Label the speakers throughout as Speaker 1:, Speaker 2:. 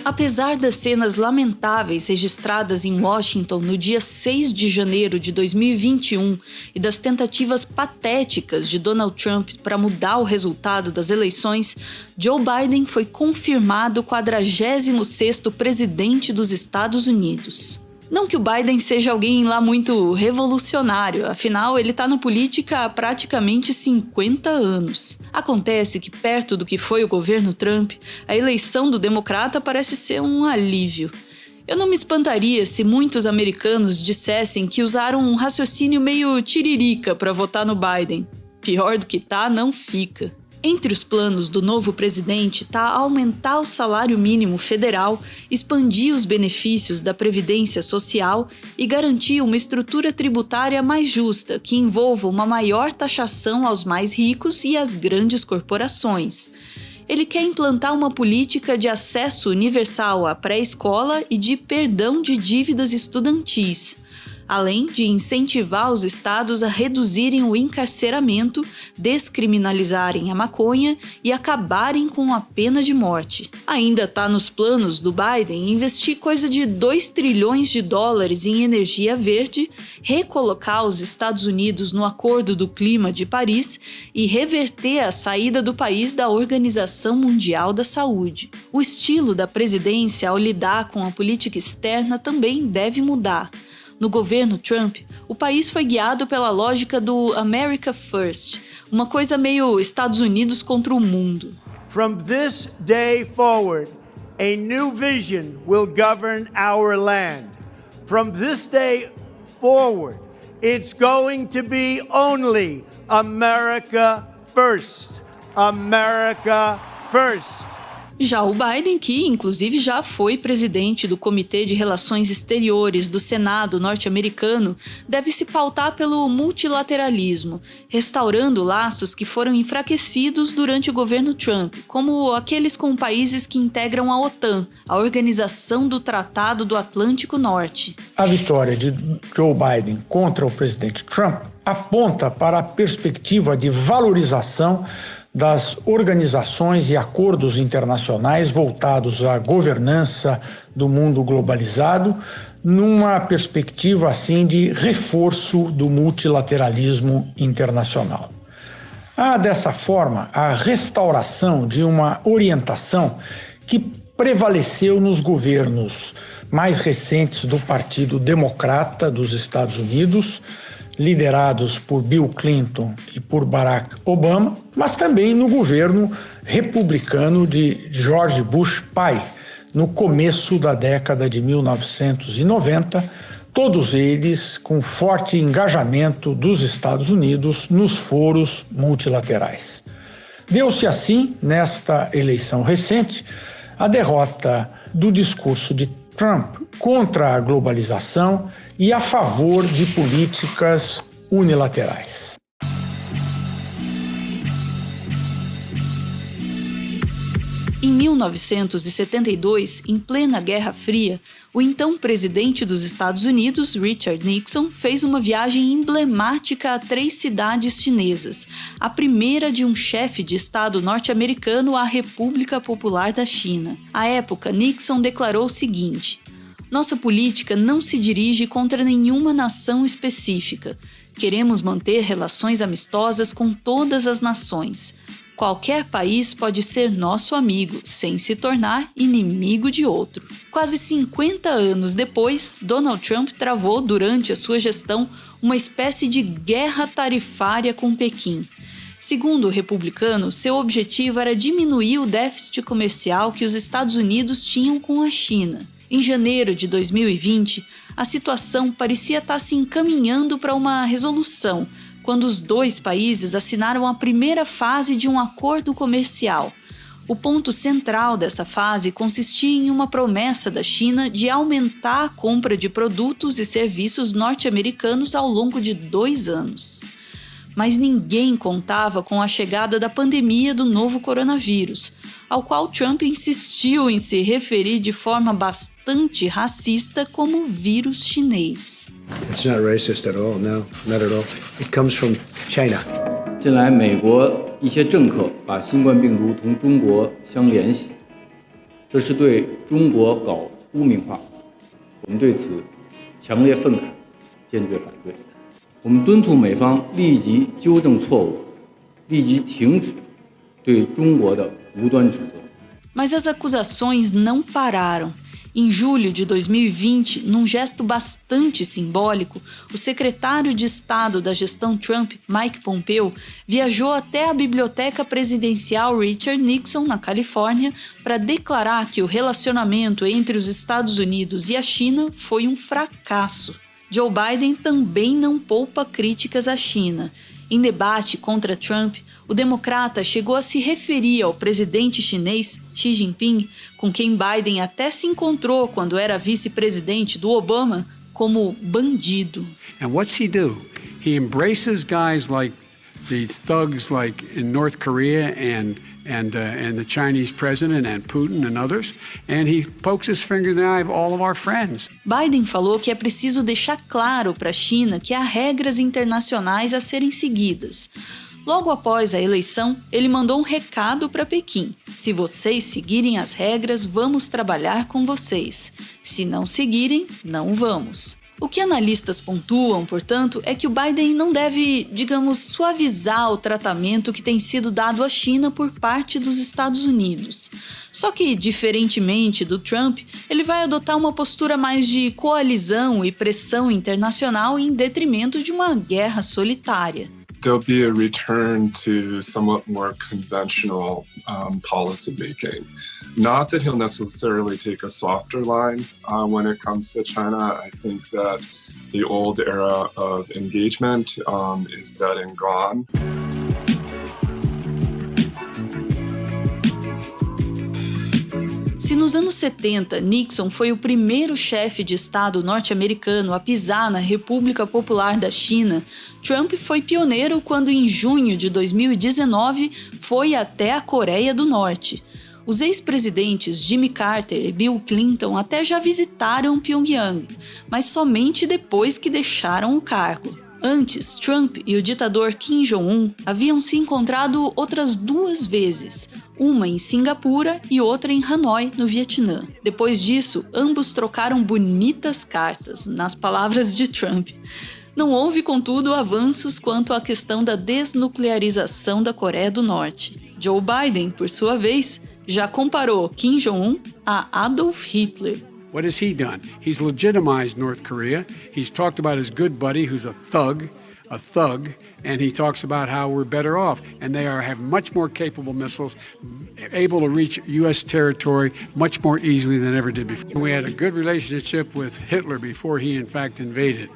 Speaker 1: Apesar das cenas lamentáveis registradas em Washington no dia 6 de janeiro de 2021 e das tentativas patéticas de Donald Trump para mudar o resultado das eleições, Joe Biden foi confirmado 46º presidente dos Estados Unidos. Não que o Biden seja alguém lá muito revolucionário, afinal ele está na política há praticamente 50 anos. Acontece que perto do que foi o governo Trump, a eleição do democrata parece ser um alívio. Eu não me espantaria se muitos americanos dissessem que usaram um raciocínio meio tiririca para votar no Biden. Pior do que tá, não fica. Entre os planos do novo presidente está aumentar o salário mínimo federal, expandir os benefícios da Previdência Social e garantir uma estrutura tributária mais justa que envolva uma maior taxação aos mais ricos e às grandes corporações. Ele quer implantar uma política de acesso universal à pré-escola e de perdão de dívidas estudantis, além de incentivar os estados a reduzirem o encarceramento, descriminalizarem a maconha e acabarem com a pena de morte. Ainda está nos planos do Biden investir coisa de 2 trilhões de dólares em energia verde, recolocar os Estados Unidos no Acordo do Clima de Paris e reverter a saída do país da Organização Mundial da Saúde. O estilo da presidência ao lidar com a política externa também deve mudar. No governo Trump, o país foi guiado pela lógica do America First, uma coisa meio Estados Unidos contra o mundo.
Speaker 2: From this day forward, a new vision will govern our land. From this day forward, it's going to be only America First. America First.
Speaker 1: Já o Biden, que inclusive já foi presidente do Comitê de Relações Exteriores do Senado norte-americano, deve se pautar pelo multilateralismo, restaurando laços que foram enfraquecidos durante o governo Trump, como aqueles com países que integram a OTAN, a Organização do Tratado do Atlântico Norte.
Speaker 3: A vitória de Joe Biden contra o presidente Trump aponta para a perspectiva de valorização das organizações e acordos internacionais voltados à governança do mundo globalizado, numa perspectiva assim de reforço do multilateralismo internacional. Há dessa forma a restauração de uma orientação que prevaleceu nos governos mais recentes do Partido Democrata dos Estados Unidos, liderados por Bill Clinton e por Barack Obama, mas também no governo republicano de George Bush pai, no começo da década de 1990, todos eles com forte engajamento dos Estados Unidos nos foros multilaterais. Deu-se assim, nesta eleição recente, a derrota do discurso de Trump contra a globalização e a favor de políticas unilaterais.
Speaker 1: Em 1972, em plena Guerra Fria, o então presidente dos Estados Unidos, Richard Nixon, fez uma viagem emblemática a 3 cidades chinesas, a primeira de um chefe de Estado norte-americano à República Popular da China. À época, Nixon declarou o seguinte: "Nossa política não se dirige contra nenhuma nação específica. Queremos manter relações amistosas com todas as nações. Qualquer país pode ser nosso amigo, sem se tornar inimigo de outro." Quase 50 anos depois, Donald Trump travou, durante a sua gestão, uma espécie de guerra tarifária com Pequim. Segundo o republicano, seu objetivo era diminuir o déficit comercial que os Estados Unidos tinham com a China. Em janeiro de 2020, a situação parecia estar se encaminhando para uma resolução, quando os 2 países assinaram a primeira fase de um acordo comercial. O ponto central dessa fase consistia em uma promessa da China de aumentar a compra de produtos e serviços norte-americanos ao longo de 2 anos. mas ninguém contava com a chegada da pandemia do novo coronavírus, ao qual Trump insistiu em se referir de forma bastante racista como vírus chinês.
Speaker 4: It's not racist at all, no, not at all. It comes from China.
Speaker 5: 近来，美国一些政客把新冠病毒同中国相联系，这是对中国搞污名化。我们对此强烈愤慨，坚决反对。我们敦促美方立即纠正错误，立即停止对中国的无端指责。
Speaker 1: Mas as acusações não pararam. Em julho de 2020, num gesto bastante simbólico, o secretário de Estado da gestão Trump, Mike Pompeo, viajou até a biblioteca presidencial Richard Nixon, na Califórnia, para declarar que o relacionamento entre os Estados Unidos e a China foi um fracasso. Joe Biden também não poupa críticas à China. Em debate contra Trump, o democrata chegou a se referir ao presidente chinês Xi Jinping, com quem Biden até se encontrou quando era vice-presidente do Obama, como bandido.
Speaker 6: And what's he do? He embraces guys like the thugs like in North Korea and the Chinese president and Putin and others, and he pokes his finger in the eye of all of our friends.
Speaker 1: Biden falou que é preciso deixar claro para a China que há regras internacionais a serem seguidas. Logo após a eleição, ele mandou um recado para Pequim. Se vocês seguirem as regras, vamos trabalhar com vocês. Se não seguirem, não vamos. O que analistas pontuam, portanto, é que o Biden não deve, digamos, suavizar o tratamento que tem sido dado à China por parte dos Estados Unidos. Só que, diferentemente do Trump, ele vai adotar uma postura mais de coalizão e pressão internacional em detrimento de uma guerra solitária.
Speaker 7: There'll be a return to somewhat more conventional policy making. Not that he'll necessarily take a softer line when it comes to China. I think that the old era of engagement is dead and gone.
Speaker 1: Se nos anos 70, Nixon foi o primeiro chefe de Estado norte-americano a pisar na República Popular da China, Trump foi pioneiro quando, em junho de 2019, foi até a Coreia do Norte. Os ex-presidentes Jimmy Carter e Bill Clinton até já visitaram Pyongyang, mas somente depois que deixaram o cargo. Antes, Trump e o ditador Kim Jong-un haviam se encontrado outras 2 vezes, uma em Singapura e outra em Hanoi, no Vietnã. Depois disso, ambos trocaram bonitas cartas, nas palavras de Trump. Não houve, contudo, avanços quanto à questão da desnuclearização da Coreia do Norte. Joe Biden, por sua vez, já comparou Kim Jong-un a Adolf Hitler.
Speaker 6: What has he done? He's legitimized North Korea. He's talked about his good buddy who's a thug, and he talks about how we're better off. And they have much more capable missiles, able to reach U.S. territory much more easily than ever did before. We had a good relationship with Hitler before he, in fact, invaded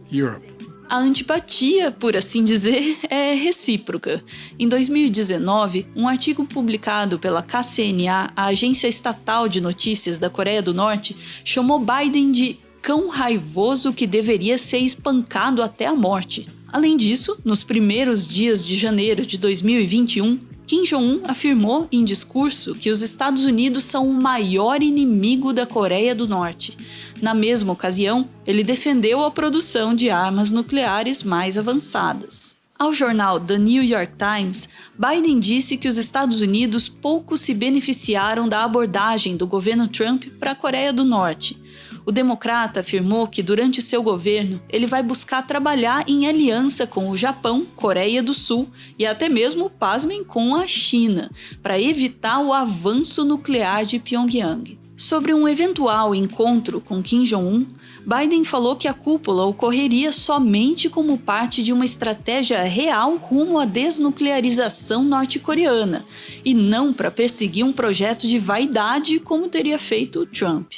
Speaker 6: Europe.
Speaker 1: A antipatia, por assim dizer, é recíproca. Em 2019, um artigo publicado pela KCNA, a agência estatal de notícias da Coreia do Norte, chamou Biden de cão raivoso que deveria ser espancado até a morte. Além disso, nos primeiros dias de janeiro de 2021, Kim Jong-un afirmou em discurso que os Estados Unidos são o maior inimigo da Coreia do Norte. Na mesma ocasião, ele defendeu a produção de armas nucleares mais avançadas. Ao jornal The New York Times, Biden disse que os Estados Unidos pouco se beneficiaram da abordagem do governo Trump para a Coreia do Norte. O democrata afirmou que durante seu governo ele vai buscar trabalhar em aliança com o Japão, Coreia do Sul e até mesmo, pasmem, com a China, para evitar o avanço nuclear de Pyongyang. Sobre um eventual encontro com Kim Jong-un, Biden falou que a cúpula ocorreria somente como parte de uma estratégia real rumo à desnuclearização norte-coreana, e não para perseguir um projeto de vaidade como teria feito Trump.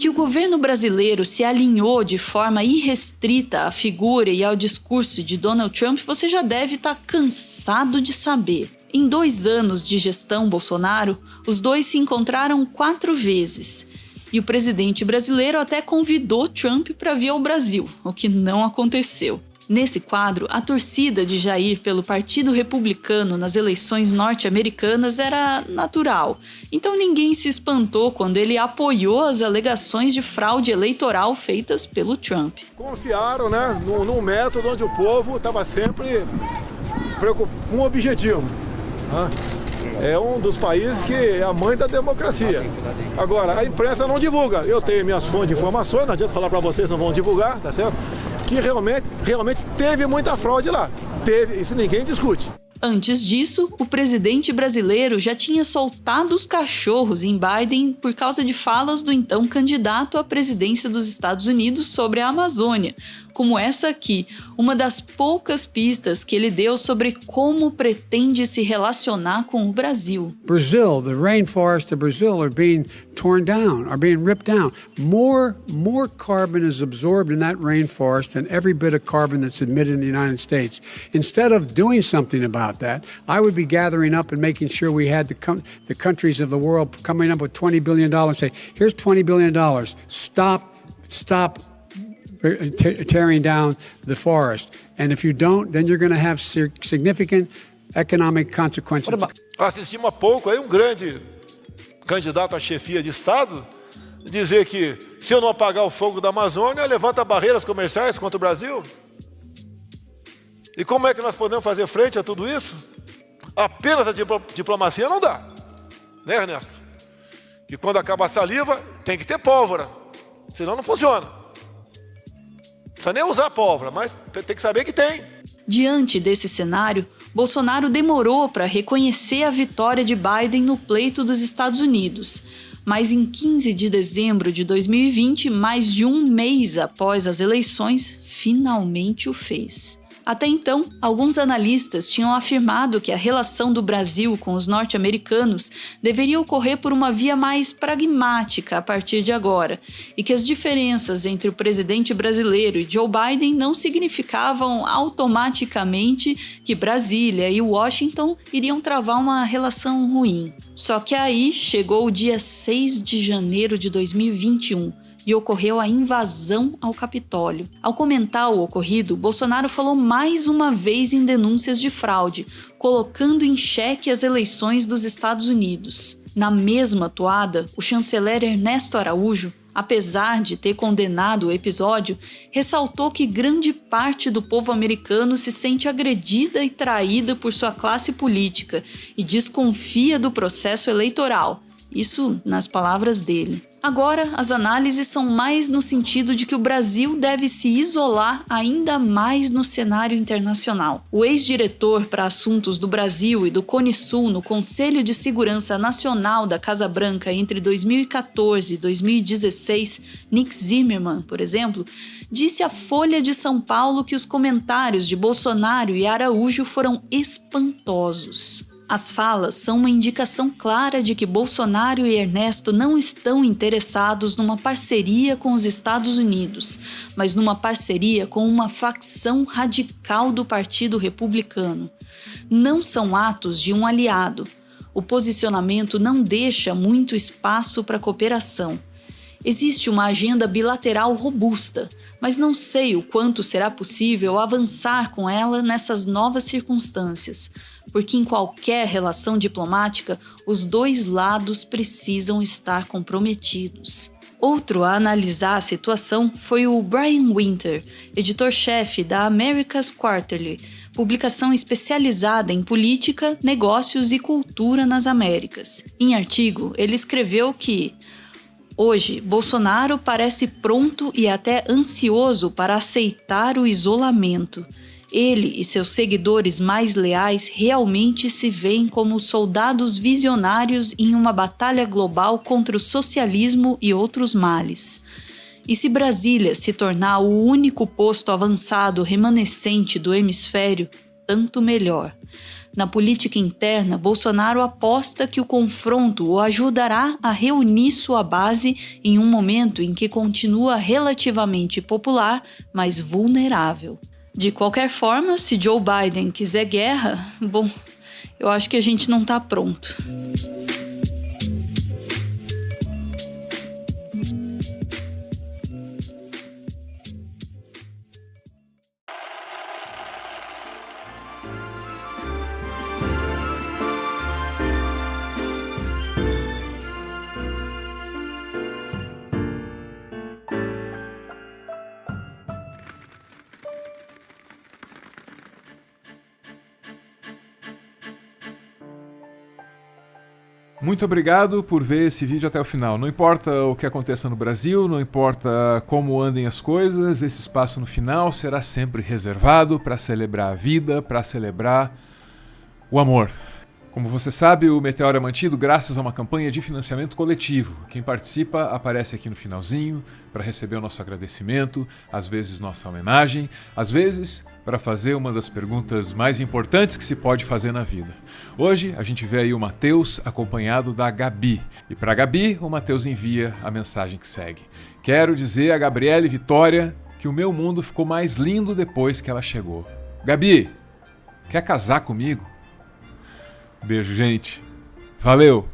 Speaker 1: Que o governo brasileiro se alinhou de forma irrestrita à figura e ao discurso de Donald Trump, você já deve estar cansado de saber. Em 2 anos de gestão Bolsonaro, os dois se encontraram 4 vezes. E o presidente brasileiro até convidou Trump para vir ao Brasil, o que não aconteceu. Nesse quadro, a torcida de Jair pelo Partido Republicano nas eleições norte-americanas era natural. Então ninguém se espantou quando ele apoiou as alegações de fraude eleitoral feitas pelo Trump.
Speaker 8: Confiaram, né, num método onde o povo estava sempre com um objetivo. É um dos países que é a mãe da democracia. Agora, a imprensa não divulga. Eu tenho minhas fontes de informações, não adianta falar para vocês, não vão divulgar, tá certo? Que realmente teve muita fraude lá. Teve, isso ninguém discute.
Speaker 1: Antes disso, o presidente brasileiro já tinha soltado os cachorros em Biden por causa de falas do então candidato à presidência dos Estados Unidos sobre a Amazônia, como essa aqui, uma das poucas pistas que ele deu sobre como pretende se relacionar com o Brasil.
Speaker 6: Brazil, the rainforests of Brazil are being torn down, are being ripped down. More carbon is absorbed in that rainforest than every bit of carbon that's emitted in the United States. Instead of doing something about that, I would be gathering up and making sure we had the countries of the world coming up with $20 billion and say, here's $20 billion, stop tearing down the forest. And if you don't, then you're going to have significant economic consequences.
Speaker 8: Assistimos há pouco aí um grande candidato à chefia de Estado dizer que se eu não apagar o fogo da Amazônia, levanta barreiras comerciais contra o Brasil. E como é que nós podemos fazer frente a tudo isso? Apenas a diplomacia não dá, né, Ernesto? E quando acaba a saliva, tem que ter pólvora, senão não funciona. Não precisa nem usar pólvora, mas tem que saber que tem.
Speaker 1: Diante desse cenário, Bolsonaro demorou para reconhecer a vitória de Biden no pleito dos Estados Unidos. Mas em 15 de dezembro de 2020, mais de um mês após as eleições, finalmente o fez. Até então, alguns analistas tinham afirmado que a relação do Brasil com os norte-americanos deveria ocorrer por uma via mais pragmática a partir de agora, e que as diferenças entre o presidente brasileiro e Joe Biden não significavam automaticamente que Brasília e Washington iriam travar uma relação ruim. Só que aí chegou o dia 6 de janeiro de 2021, e ocorreu a invasão ao Capitólio. Ao comentar o ocorrido, Bolsonaro falou mais uma vez em denúncias de fraude, colocando em xeque as eleições dos Estados Unidos. Na mesma toada, o chanceler Ernesto Araújo, apesar de ter condenado o episódio, ressaltou que grande parte do povo americano se sente agredida e traída por sua classe política e desconfia do processo eleitoral. Isso nas palavras dele. Agora, as análises são mais no sentido de que o Brasil deve se isolar ainda mais no cenário internacional. O ex-diretor para assuntos do Brasil e do Cone Sul no Conselho de Segurança Nacional da Casa Branca entre 2014 e 2016, Nick Zimmermann, por exemplo, disse à Folha de São Paulo que os comentários de Bolsonaro e Araújo foram espantosos. As falas são uma indicação clara de que Bolsonaro e Ernesto não estão interessados numa parceria com os Estados Unidos, mas numa parceria com uma facção radical do Partido Republicano. Não são atos de um aliado. O posicionamento não deixa muito espaço para cooperação. Existe uma agenda bilateral robusta, mas não sei o quanto será possível avançar com ela nessas novas circunstâncias, porque em qualquer relação diplomática, os dois lados precisam estar comprometidos. Outro a analisar a situação foi o Brian Winter, editor-chefe da America's Quarterly, publicação especializada em política, negócios e cultura nas Américas. Em artigo, ele escreveu que hoje, Bolsonaro parece pronto e até ansioso para aceitar o isolamento. Ele e seus seguidores mais leais realmente se veem como soldados visionários em uma batalha global contra o socialismo e outros males. E se Brasília se tornar o único posto avançado remanescente do hemisfério, tanto melhor. Na política interna, Bolsonaro aposta que o confronto o ajudará a reunir sua base em um momento em que continua relativamente popular, mas vulnerável. De qualquer forma, se Joe Biden quiser guerra, bom, eu acho que a gente não está pronto.
Speaker 9: Muito obrigado por ver esse vídeo até o final. Não importa o que aconteça no Brasil, não importa como andem as coisas, esse espaço no final será sempre reservado para celebrar a vida, para celebrar o amor. Como você sabe, o Meteoro é mantido graças a uma campanha de financiamento coletivo. Quem participa aparece aqui no finalzinho para receber o nosso agradecimento, às vezes nossa homenagem, às vezes para fazer uma das perguntas mais importantes que se pode fazer na vida. Hoje a gente vê aí o Matheus acompanhado da Gabi. E para a Gabi, o Matheus envia a mensagem que segue. Quero dizer a Gabriele Vitória que o meu mundo ficou mais lindo depois que ela chegou. Gabi, quer casar comigo? Beijo, gente. Valeu!